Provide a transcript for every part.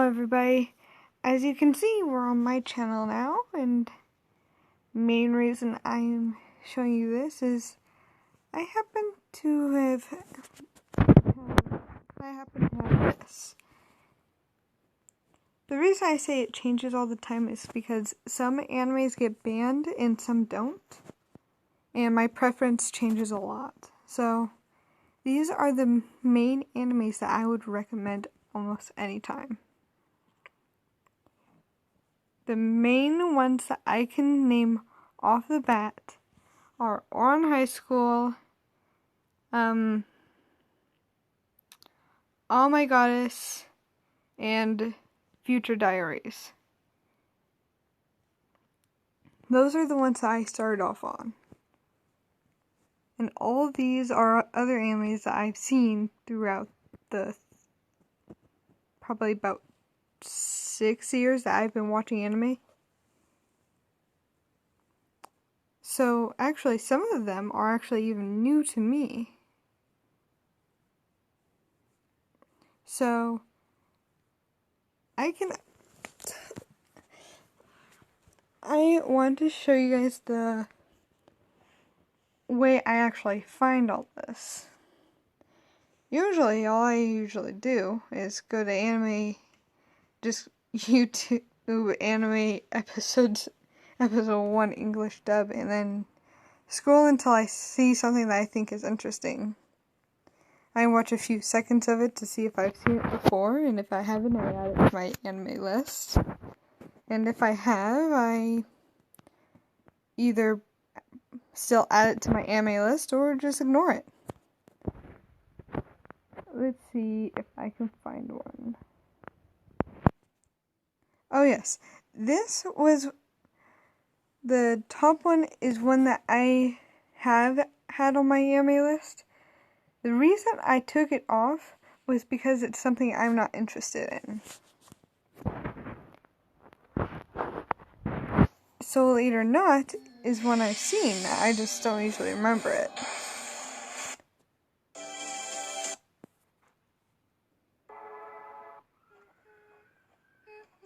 everybody. As you can see, we're on my channel now, and main reason I'm showing you this is I happen to have this. The reason I say it changes all the time is because some animes get banned and some don't, and my preference changes a lot. So these are the main animes that I would recommend almost any time. The main ones that I can name off the bat are Ouran High School, All My Goddess, and Future Diaries. Those are the ones that I started off on. And all of these are other animes that I've seen throughout the probably about 6 years that I've been watching anime. So actually, some of them are actually even new to me. So I want to show you guys the way I actually find all this. Usually, all I do is go to anime, just YouTube anime episode 1 English dub, and then scroll until I see something that I think is interesting. I watch a few seconds of it to see if I've seen it before, and if I haven't, I add it to my anime list. And if I have, I either still add it to my anime list or just ignore it. Let's see if I can find one. Oh yes, this was the top one is one that I have had on my anime list. The reason I took it off was because it's something I'm not interested in. Soul Eater Not is one I've seen, I just don't usually remember it.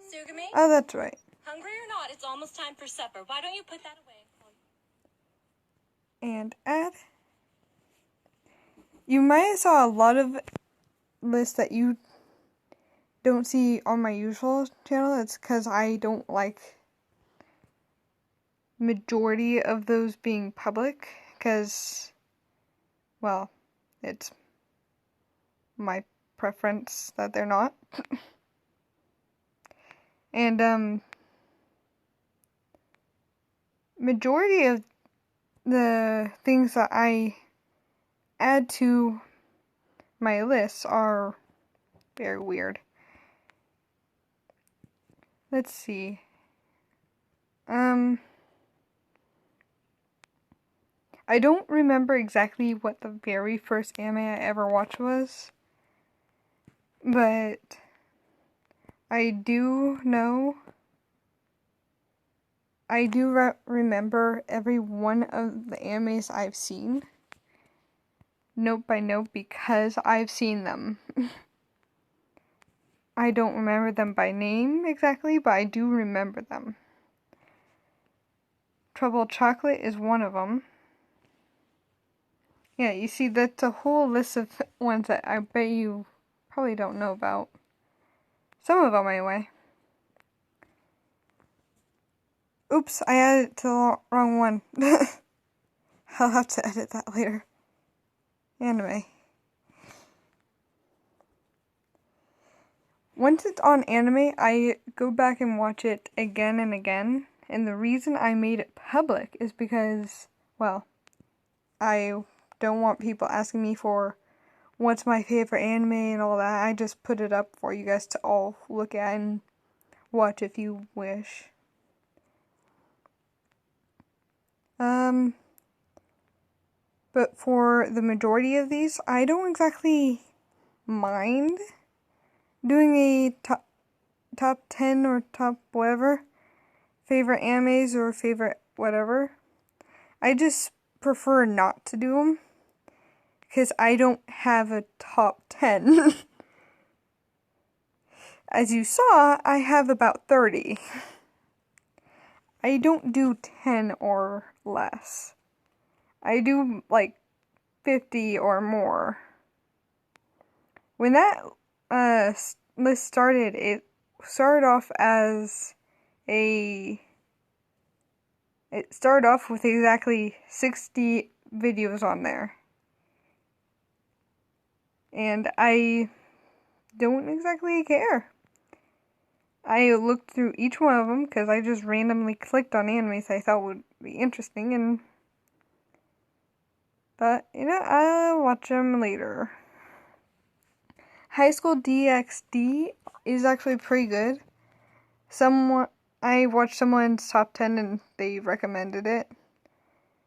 Sugami? Oh, that's right. Hungry or not, it's almost time for supper. Why don't you put that away? And add. You might have saw a lot of lists that you don't see on my usual channel. It's because I don't like majority of those being public, because, well, it's my preference that they're not. And majority of the things that I add to my lists are very weird. Let's see. I don't remember exactly what the very first anime I ever watched was, but I do know, I do remember every one of the animes I've seen, note by note, because I've seen them. I don't remember them by name exactly, but I do remember them. Troubled Chocolate is one of them. Yeah, you see, that's a whole list of ones that I bet you probably don't know about. Some of them, anyway. Oops, I added it to the wrong one. I'll have to edit that later. Anime. Once it's on anime, I go back and watch it again and again. And the reason I made it public is because, well, I don't want people asking me for what's my favorite anime and all that. I just put it up for you guys to all look at and watch if you wish. But for the majority of these, I don't exactly mind doing a top 10 or top whatever, favorite animes or favorite whatever. I just prefer not to do them, because I don't have a top 10. As you saw, I have about 30. I don't do 10 or less. I do like 50 or more. When that list started, it started off with exactly 60 videos on there. And I don't exactly care. I looked through each one of them because I just randomly clicked on animes I thought would be interesting, but I'll watch them later. High School DxD is actually pretty good. I watched someone's top 10 and they recommended it.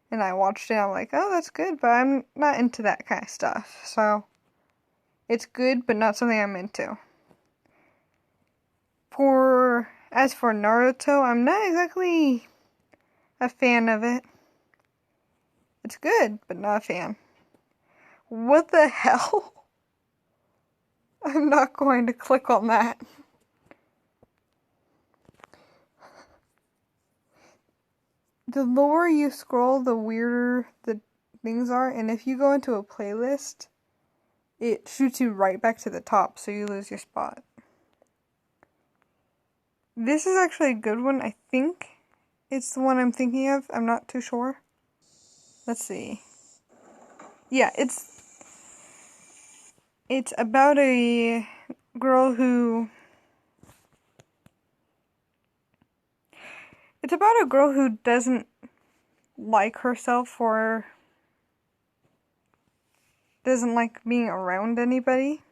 And I watched it and I'm like, oh, that's good, but I'm not into that kind of stuff. So, it's good, but not something I'm into. As for Naruto, I'm not exactly a fan of it. It's good, but not a fan. What the hell? I'm not going to click on that. The lower you scroll, the weirder the things are, and if you go into a playlist, it shoots you right back to the top, so you lose your spot. This is actually a good one, I think. It's the one I'm thinking of. I'm not too sure. Let's see. Yeah, it's about a girl who... It's about a girl who doesn't like herself or doesn't like being around anybody.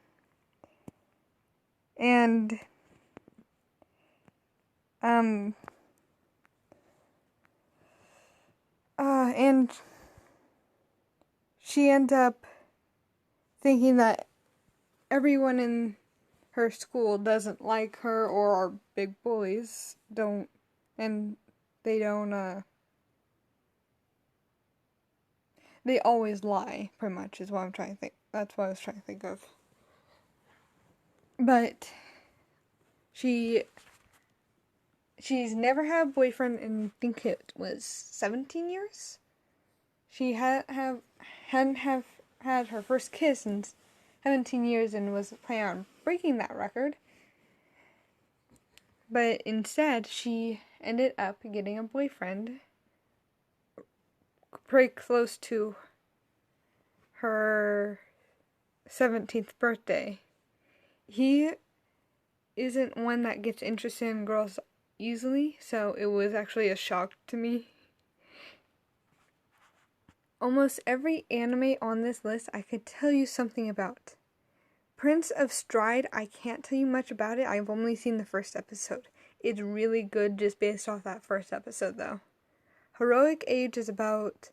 And and she ends up thinking that everyone in her school doesn't like her or are big bullies. They always lie, pretty much, is what I'm trying to think. That's what I was trying to think of. But she's never had a boyfriend in, I think it was 17 years. She hadn't had her first kiss in 17 years and was planning on breaking that record. But instead, she ended up getting a boyfriend pretty close to her 17th birthday. He isn't one that gets interested in girls easily, so it was actually a shock to me. Almost every anime on this list I could tell you something about. Prince of Stride, I can't tell you much about it. I've only seen the first episode. It's really good just based off that first episode, though. Heroic Age is about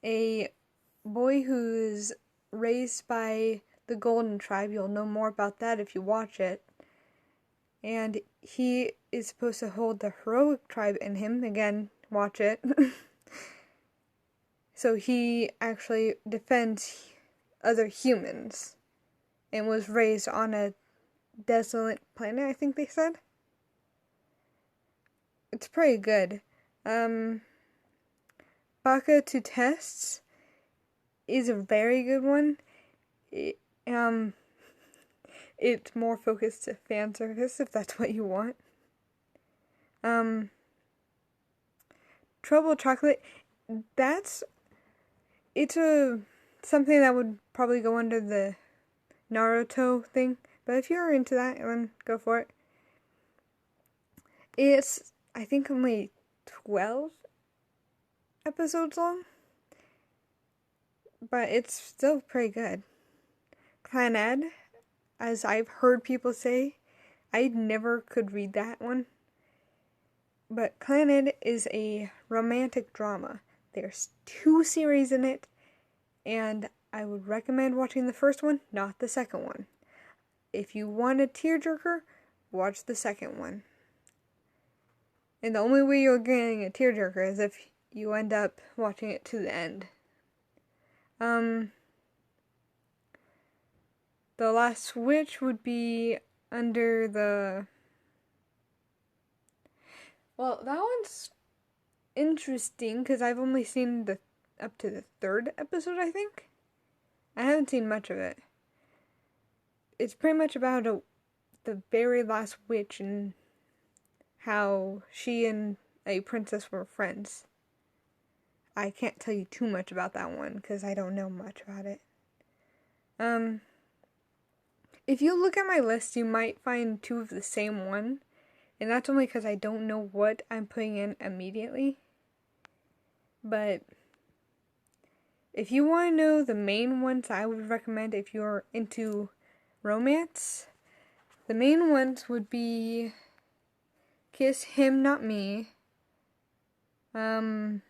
a boy who's raised by the Golden Tribe. You'll know more about that if you watch it. And he is supposed to hold the Heroic Tribe in him. Again, watch it. So he actually defends other humans and was raised on a desolate planet, I think they said. It's pretty good. Baka to Tests is a very good one. It's more focused to fan service, if that's what you want. Trouble Chocolate, it's something that would probably go under the Naruto thing, but if you're into that, then go for it. It's, I think, only 12 episodes long, but it's still pretty good. Clannad, as I've heard people say, I never could read that one, but Clannad is a romantic drama. There's 2 series in it, and I would recommend watching the first one, not the second one. If you want a tearjerker, watch the second one. And the only way you're getting a tearjerker is if you end up watching it to the end. The Last Witch would be under the... Well, that one's interesting because I've only seen up to the 3rd episode, I think. I haven't seen much of it. It's pretty much about the very last witch and how she and a princess were friends. I can't tell you too much about that one because I don't know much about it. If you look at my list, you might find 2 of the same one, and that's only because I don't know what I'm putting in immediately. But if you want to know the main ones I would recommend if you're into romance, the main ones would be Kiss Him Not Me, All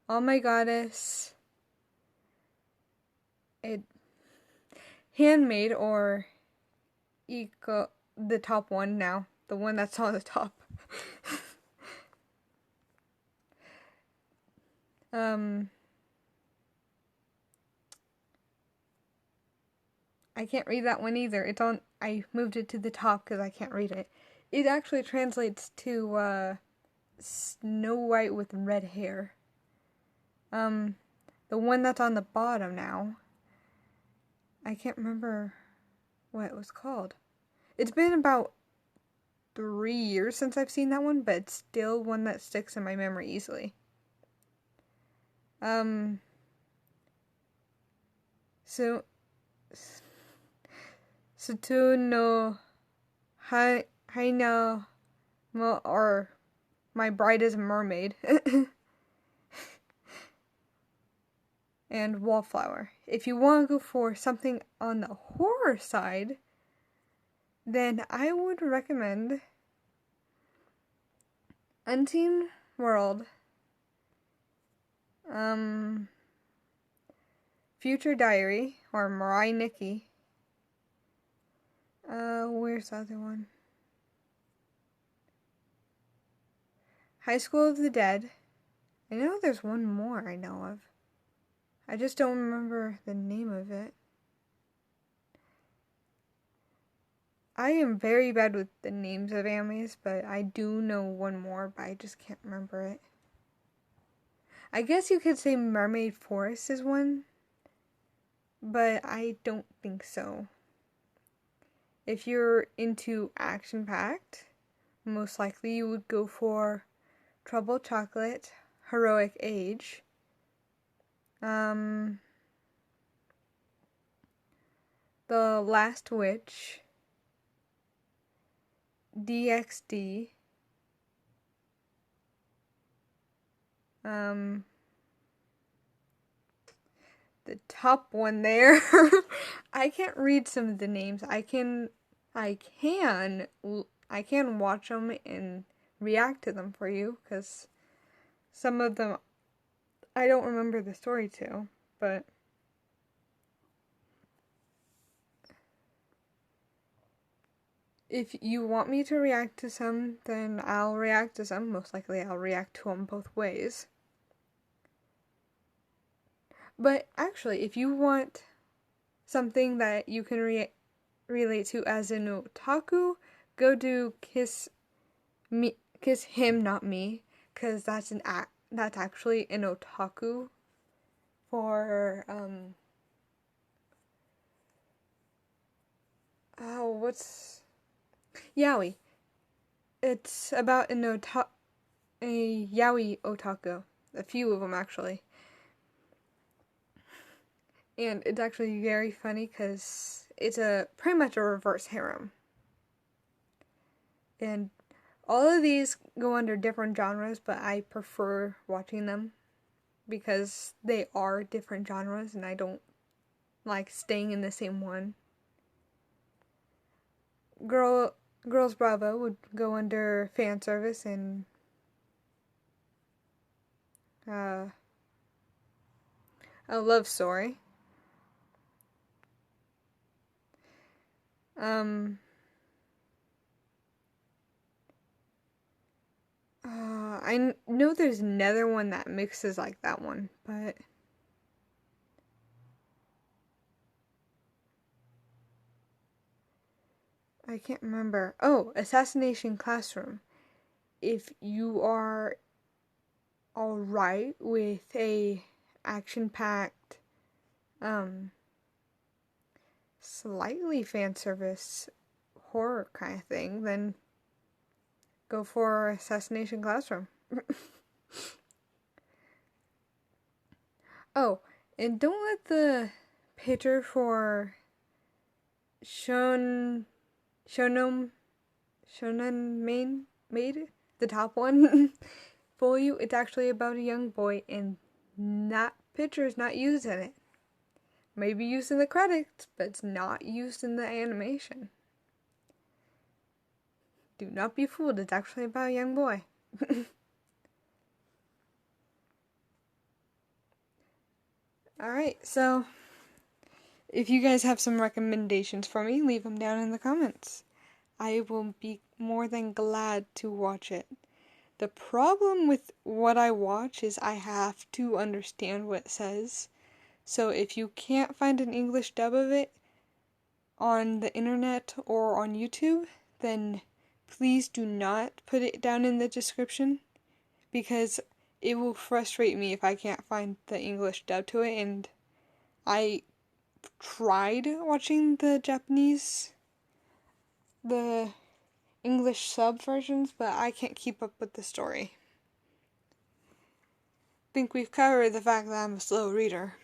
My Goddess, Handmaid, or the top one now, the one that's on the top. I can't read that one either. I moved it to the top because I can't read it. It actually translates to Snow White with red hair. The one that's on the bottom now, I can't remember what it was called. It's been about 3 years since I've seen that one, but it's still one that sticks in my memory easily. Sutu no Haina Mo, or My Bride is a Mermaid. And Wallflower. If you want to go for something on the horror side, then I would recommend Unseen World, Future Diary, or Mirai Nikki. Where's the other one? High School of the Dead. I know there's one more I know of. I just don't remember the name of it. I am very bad with the names of animes, but I do know one more, but I just can't remember it. I guess you could say Mermaid Forest is one, but I don't think so. If you're into action-packed, most likely you would go for Trouble Chocolate, Heroic Age, The Last Witch, DxD, the top one there. I can't read some of the names. I can watch them and react to them for you, because some of them I don't remember the story to, but if you want me to react to some, then I'll react to some. Most likely I'll react to them both ways. But actually, if you want something that you can relate to as an otaku, go do Kiss Him Not Me, because that's actually an otaku for what's yaoi. It's about a yaoi otaku. A few of them, actually. And it's actually very funny because it's pretty much a reverse harem. And all of these go under different genres, but I prefer watching them because they are different genres and I don't like staying in the same one. Girls Bravo would go under fan service and a love story. I know there's another one that mixes like that one, but I can't remember. Oh, Assassination Classroom. If you are alright with a action-packed, slightly fan service horror kind of thing, then go for Assassination Classroom. Oh, and don't let the picture for Shonen Maid, the top one, fool you. It's actually about a young boy, and that picture is not used in it. Maybe used in the credits, but it's not used in the animation. Do not be fooled, it's actually about a young boy. Alright, so if you guys have some recommendations for me, leave them down in the comments. I will be more than glad to watch it. The problem with what I watch is I have to understand what it says. So if you can't find an English dub of it on the internet or on YouTube, then please do not put it down in the description, because it will frustrate me if I can't find the English dub to it. And I tried watching the English sub versions, but I can't keep up with the story. I think we've covered the fact that I'm a slow reader.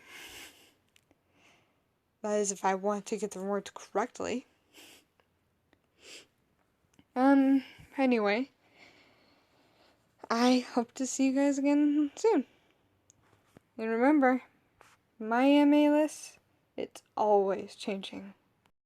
That is, if I want to get the words correctly. Anyway, I hope to see you guys again soon. And remember, my MA list, it's always changing.